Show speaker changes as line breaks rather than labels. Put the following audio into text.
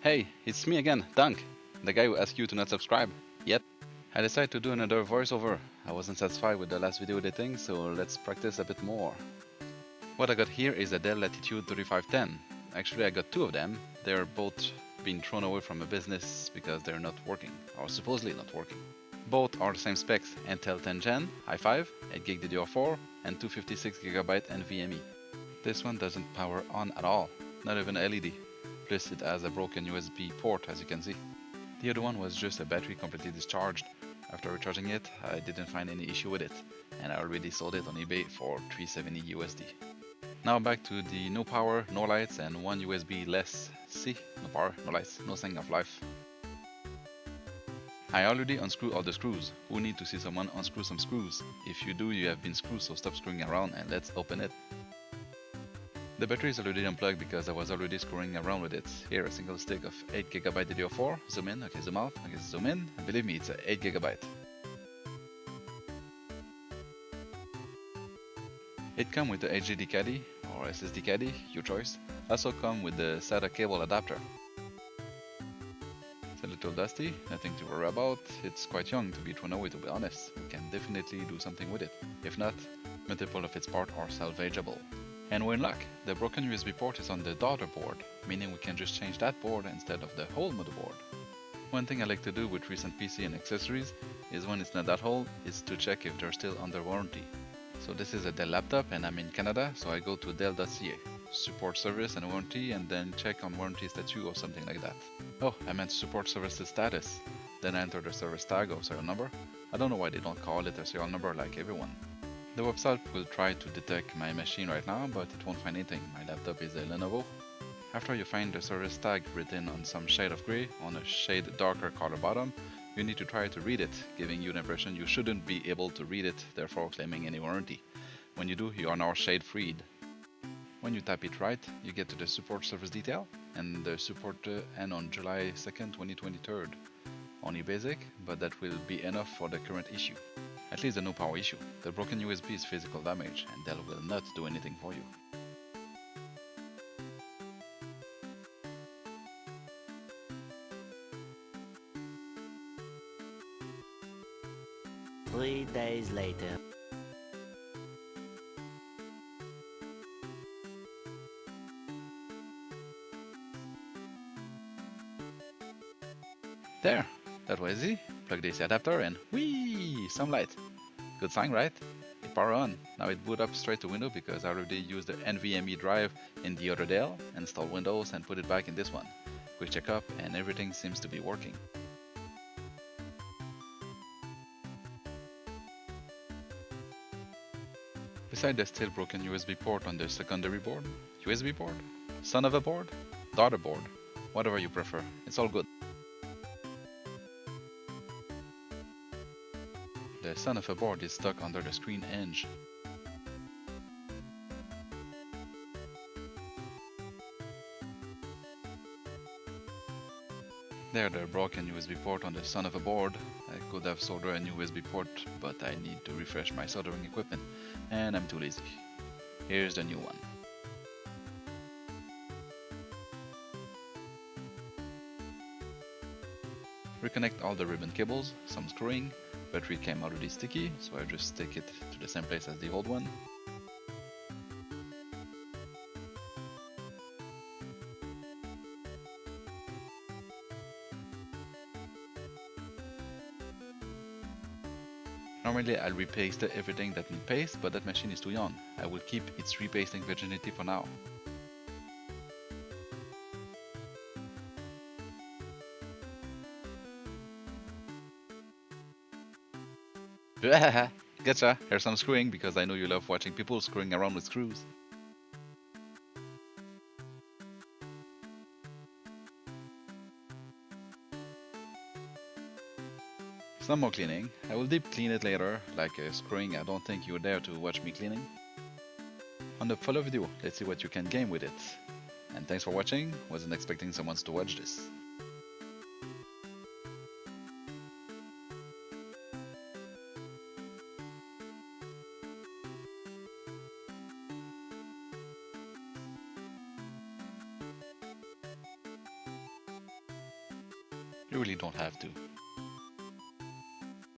Hey, it's me again, Dunk, the guy who asked you to not subscribe. Yet, I decided to do another voiceover. I wasn't satisfied with the last video editing, so let's practice a bit more. What I got here is a Dell Latitue 3510. Actually, I got two of them. They're both being thrown away from a business because they're not working, or supposedly not working. Both are the same specs, Intel 10 Gen, i5, 8GB DDR4, and 256GB NVMe. This one doesn't power on at all, not even LED. Plus it has a broken USB port, as you can see. The other one was just a battery completely discharged. After recharging it, I didn't find any issue with it, and I already sold it on eBay for $370 USD. Now back to the no power, no lights, and one USB less. See, no power, no lights, no sign of life. I already unscrewed all the screws. Who need to see someone unscrew some screws? If you do, you have been screwed, so stop screwing around and let's open it. The battery is already unplugged because I was already screwing around with it. Here, a single stick of 8GB DDR4. Zoom in, okay, zoom out, okay, zoom in. And believe me, it's a 8GB. It comes with the HDD caddy or SSD caddy, your choice. Also come with the SATA cable adapter. It's a little dusty, nothing to worry about. It's quite young to be thrown away, to be honest. We can definitely do something with it. If not, multiple of its parts are salvageable. And we're in luck. The broken USB port is on the daughter board, meaning we can just change that board instead of the whole motherboard. One thing I like to do with recent PC and accessories is when it's not that old, is to check if they're still under warranty. So this is a Dell laptop and I'm in Canada, so I go to Dell.ca, support service and warranty, and then check on warranty status or something like that. Oh, I meant support services status. Then I enter the service tag or serial number. I don't know why they don't call it a serial number like everyone. The website will try to detect my machine right now, but it won't find anything. My laptop is a Lenovo. After you find the service tag written on some shade of gray on a shade darker color bottom, you need to try to read it, giving you the impression you shouldn't be able to read it, therefore claiming any warranty. When you do, you are now shade freed. When you tap it right, you get to the support service detail, and the support end on July 2nd, 2023. Only basic, but that will be enough for the current issue. At least the no power issue. The broken USB is physical damage, and Dell will not do anything for you.
Three days later.
There! That was easy. Plug the AC adapter and whee! Some light. Good sign, right? It power on. Now it boot up straight to Windows because I already used the NVMe drive in the other Dell, installed Windows and put it back in this one. Quick checkup and everything seems to be working. Beside the still broken USB port on the secondary board, USB board, son of a board, daughter board, whatever you prefer, it's all good. The son of a board is stuck under the screen hinge. There, the broken USB port on the son of a board. I could have soldered a new USB port, but I need to refresh my soldering equipment, and I'm too lazy. Here's the new one. Reconnect all the ribbon cables, some screwing. Battery came already sticky, so I just stick it to the same place as the old one. Normally I'll repaste everything that needs paste, but that machine is too young. I will keep its repasting virginity for now. Gotcha! Here's some screwing because I know you love watching people screwing around with screws. Some more cleaning. I will deep clean it later, like screwing. I don't think you're there to watch me cleaning. On the follow video, let's see what you can game with it. And thanks for watching, wasn't expecting someone to watch this. You really don't have to.